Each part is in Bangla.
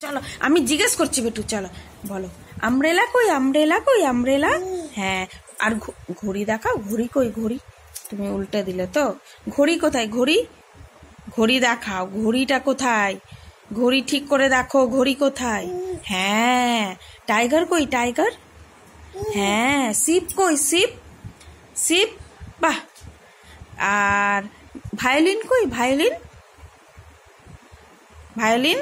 চলো আমি জিজ্ঞেস করছি বেটু, চলো বলো আমব্রেলা কই, আমব্রেলা কই, আমব্রেলা। হ্যাঁ, আর ঘড়ি দেখাও, ঘড়ি কই, ঘড়ি তুমি উল্টে দিলে তো। ঘড়ি কোথায়, ঘড়ি, ঘড়ি দেখাও, ঘড়িটা কোথায়, ঘড়ি ঠিক করে দেখো, ঘড়ি কোথায়। হ্যাঁ, টাইগার কই, টাইগার। হ্যাঁ, শিপ কই, শিপ, শিপ, বাহ। আর ভায়োলিন কই, ভায়োলিন, ভায়োলিন।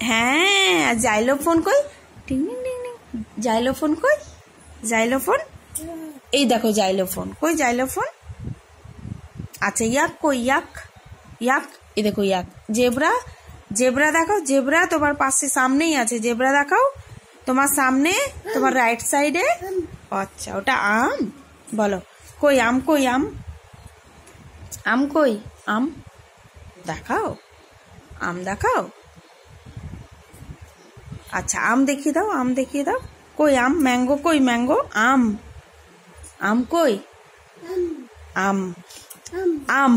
হ্যাঁ, জাইলোফোন কই, টিং টিং টিং টিং, জাইলোফোন কই, জাইলোফোন। এই দেখো জাইলোফোন কই, জাইলোফোন। আচ্ছা ইয়াক কই, ইয়াক, ইয়াক, এই দেখো ইয়াক। জেব্রা, জেব্রা দেখাও, জেব্রা তোমার পাশে সামনেই আছে, জেব্রা দেখাও তোমার সামনে, তোমার রাইট সাইডে। আচ্ছা ওটা আম, বলো কই আম, কই আম, আম কই, আম দেখাও, আম দেখাও। আচ্ছা আম দেখিয়ে দাও, আম দেখিয়ে দাও, কই আম, ম্যাঙ্গো কই, ম্যাঙ্গো, আম, আম কই, আম, আম।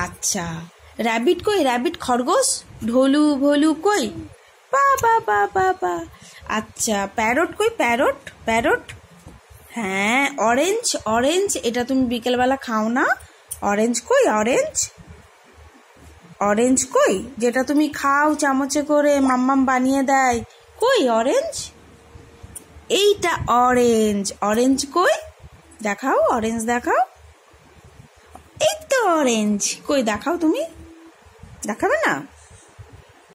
আচ্ছা র্যাবিট কই, র্যাবিট, খরগোশ, ঢোলু ভোলু কই, বা বা বা বা বা। আচ্ছা প্যারট কই, প্যারট, প্যারট। হ্যাঁ, অরেঞ্জ, অরেঞ্জ, এটা তুমি বিকেলবেলা খাও না, অরেঞ্জ কই, অরেঞ্জ, অরেঞ্জ কই, যেটা তুমি খাও চামচে করে, মাম্মাম বানিয়ে দেয়, কই অরেঞ্জ, এইটা অরেঞ্জ, অরেঞ্জ কই দেখাও, অরেঞ্জ দেখাও, এই তো অরেঞ্জ কই দেখাও, তুমি দেখাবে না।